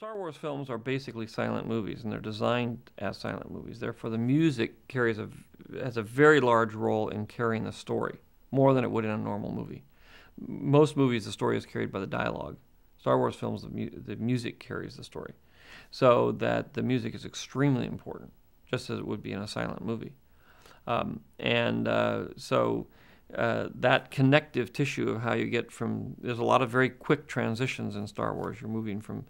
Star Wars films are basically silent movies, and they're designed as silent movies. Therefore, the music has a very large role in carrying the story, more than it would in a normal movie. Most movies, the story is carried by the dialogue. Star Wars films, the music carries the story. So that the music is extremely important, just as it would be in a silent movie. That connective tissue of how you get from, there's a lot of very quick transitions in Star Wars. You're moving from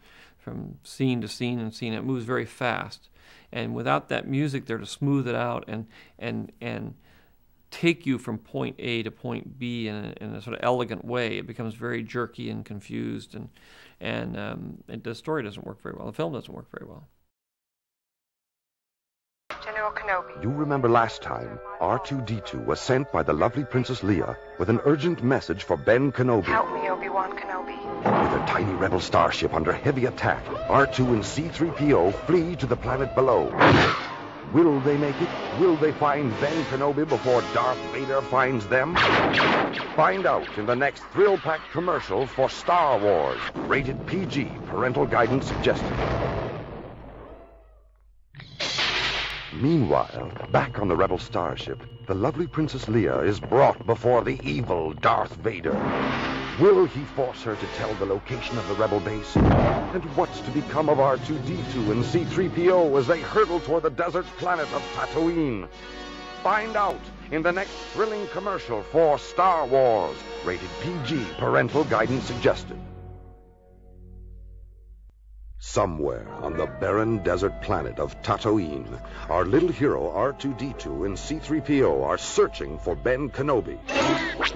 scene to scene and scene. It moves very fast. And without that music there to smooth it out and take you from point A to point B in a sort of elegant way, it becomes very jerky and confused, and the story doesn't work very well. The film doesn't work very well. General Kenobi. You remember last time, R2-D2 was sent by the lovely Princess Leia with an urgent message for Ben Kenobi. Help me, Obi-Wan Kenobi. With a tiny rebel starship under heavy attack, R2 and C-3PO flee to the planet below. Will they make it? Will they find Ben Kenobi before Darth Vader finds them? Find out in the next thrill-packed commercial for Star Wars. Rated PG. Parental guidance suggested. Meanwhile, back on the rebel starship, the lovely Princess Leia is brought before the evil Darth Vader. Will he force her to tell the location of the rebel base? And what's to become of R2-D2 and C-3PO as they hurtle toward the desert planet of Tatooine? Find out in the next thrilling commercial for Star Wars. Rated PG. Parental guidance suggested. Somewhere on the barren desert planet of Tatooine, our little hero R2-D2 and C-3PO are searching for Ben Kenobi.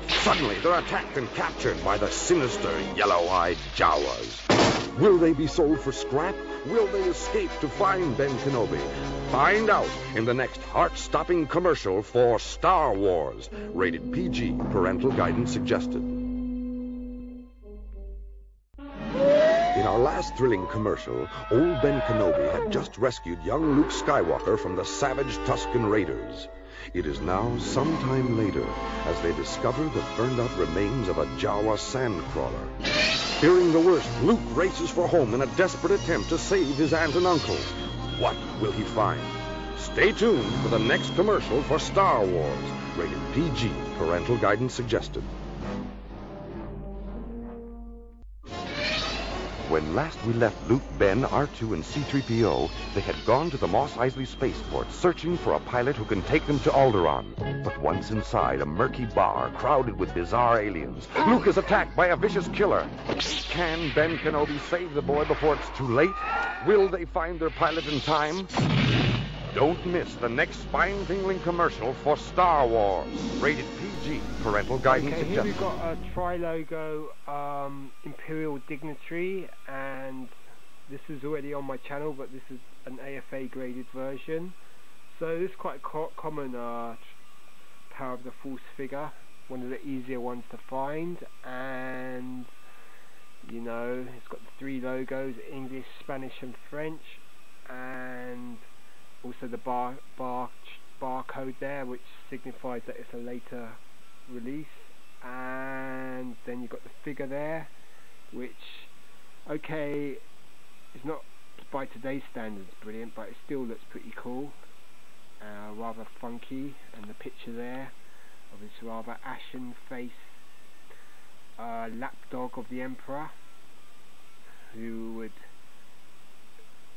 Suddenly, they're attacked and captured by the sinister, yellow-eyed Jawas. Will they be sold for scrap? Will they escape to find Ben Kenobi? Find out in the next heart-stopping commercial for Star Wars. Rated PG. Parental guidance suggested. In our last thrilling commercial, old Ben Kenobi had just rescued young Luke Skywalker from the savage Tusken Raiders. It is now some time later as they discover the burned-out remains of a Jawa sandcrawler. Fearing the worst, Luke races for home in a desperate attempt to save his aunt and uncle. What will he find? Stay tuned for the next commercial for Star Wars. Rated PG. Parental guidance suggested. When last we left Luke, Ben, R2, and C-3PO, they had gone to the Mos Eisley spaceport searching for a pilot who can take them to Alderaan. But once inside a murky bar crowded with bizarre aliens, Luke is attacked by a vicious killer. Can Ben Kenobi save the boy before it's too late? Will they find their pilot in time? Don't miss the next spine-tingling commercial for Star Wars. Rated PG. Parental guidance suggested. Here we've got a Trilogo Imperial Dignitary, and this is already on my channel, but this is an AFA graded version. So this is quite common Power of the Force figure, one of the easier ones to find, and you know, it's got the three logos, English, Spanish and French, and also the barcode there, which signifies that it's a later release. And then you've got the figure there, which, okay, is not by today's standards brilliant, but it still looks pretty cool, rather funky. And the picture there of this rather ashen face lapdog of the Emperor, who would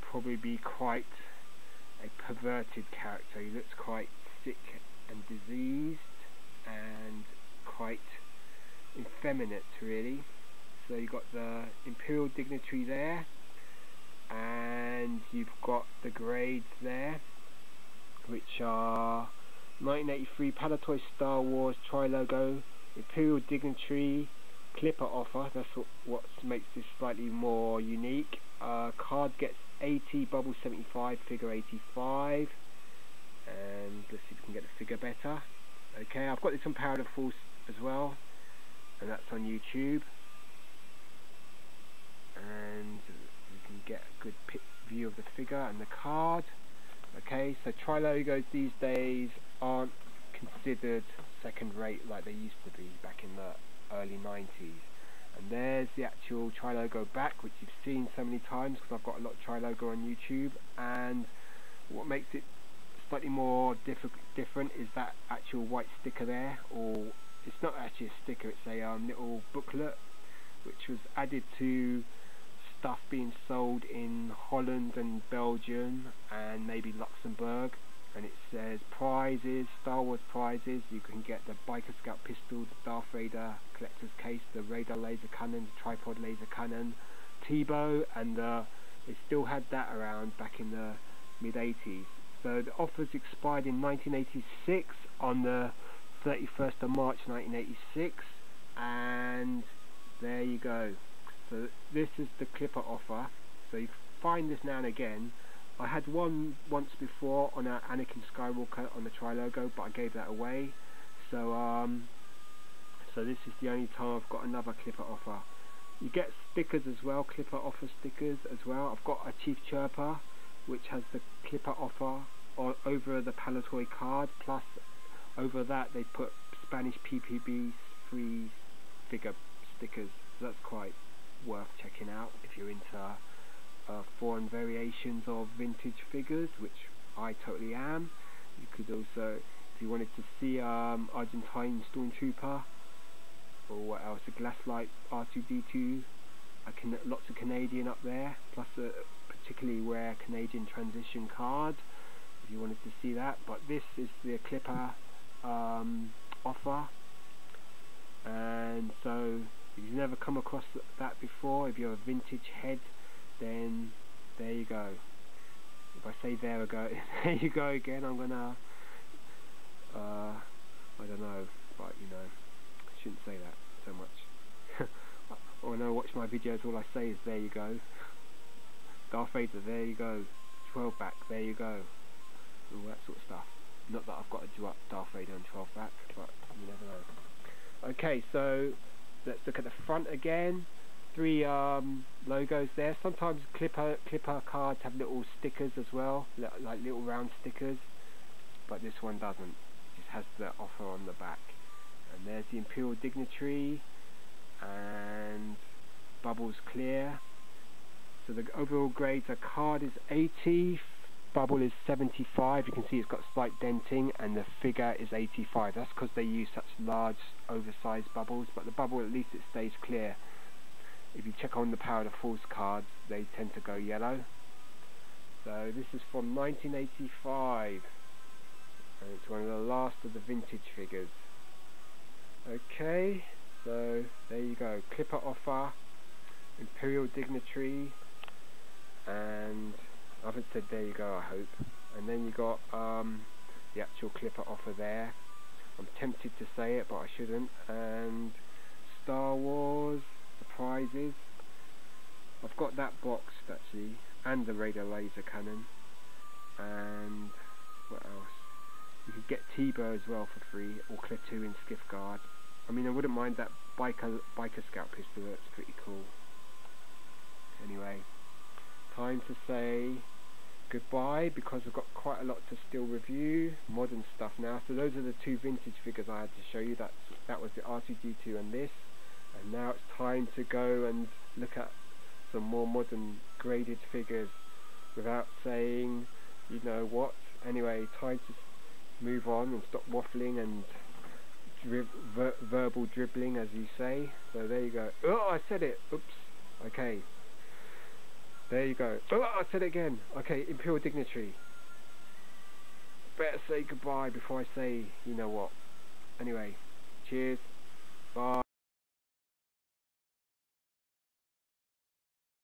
probably be quite a perverted character. He looks quite sick and diseased and quite effeminate, really. So you've got the Imperial Dignitary there, and you've got the grades there, which are 1983 Palatoy Star Wars Trilogo Imperial Dignitary Clipper offer. That's what makes this slightly more unique. Card gets 80, bubble 75, figure 85, and let's see if we can get the figure better. Okay, I've got this on Power of the Force as well, and that's on YouTube, and you can get a good view of the figure and the card. Okay, so Trilogos these days aren't considered second rate like they used to be back in the early 90s, And there's the actual Trilogo back, which you've seen so many times because I've got a lot of Trilogo on YouTube. And what makes it slightly more different is that actual white sticker there, or it's not actually a sticker, it's a little booklet which was added to stuff being sold in Holland and Belgium and maybe Luxembourg, and it says prizes, Star Wars prizes. You can get the Biker Scout pistol, the Darth Vader collector's case, the radar laser cannon, the tripod laser cannon, T-bow, and they still had that around back in the mid-80s. So the offers expired in 1986 on the 31st of March 1986, and there you go. So this is the clipper offer. So you can find this now and again. I had one once before on an Anakin Skywalker on the Trilogo, but I gave that away. So so this is the only time I've got another clipper offer. You get stickers as well, clipper offer stickers as well. I've got a Chief Chirper, which has the clipper offer over the Palatoy card, plus over that they put Spanish PPB free figure stickers. So that's quite worth checking out if you're into foreign variations of vintage figures, which I totally am. You could also, if you wanted to see Argentine Stormtrooper, or what else, a Glasslight R2D2, lots of Canadian up there, plus a particularly rare Canadian transition card if you wanted to see that. But this is the clipper offer, and so if you've never come across that before, if you're a vintage head, then there you go. If I say there you go again, I'm gonna I don't know, but you know, I shouldn't say that so much. When I watch my videos, all I say is there you go. Darth Vader, there you go. 12 back, there you go. All that sort of stuff. Not that I've got to do up Darth Vader and 12 back, but you never know. Okay, so let's look at the front again. 3 logos there. Sometimes clipper cards have little stickers as well, like little round stickers, but this one doesn't. It just has the offer on the back. And there's the Imperial Dignitary, and bubbles clear. So the overall grades, a card is 80, bubble is 75. You can see it's got slight denting, and the figure is 85. That's because they use such large oversized bubbles, but the bubble, at least it stays clear. If you check on the Power of the Force cards, they tend to go yellow. So this is from 1985, and it's one of the last of the vintage figures. Okay, so there you go, clipper offer, Imperial Dignitary, and I haven't said there you go, I hope. And then you got the actual clipper offer there. I'm tempted to say it, but I shouldn't. And Star Wars, the prizes. I've got that boxed actually, and the radar laser cannon. And what else? You could get T-bow as well for free, or Klaatu in Skiff Guard. I mean, I wouldn't mind that Biker Scout pistol, that's pretty cool. Anyway, time to say goodbye, because I've got quite a lot to still review, modern stuff now. So those are the 2 vintage figures I had to show you. That was the R2D2 and this, and now it's time to go and look at some more modern graded figures without saying you know what. Anyway, time to move on and stop waffling and verbal dribbling, as you say. So there you go. Oh, I said it. Oops. Okay. There you go. Oh, I said it again. Okay, Imperial Dignitary. Better say goodbye before I say you know what. Anyway, cheers. Bye.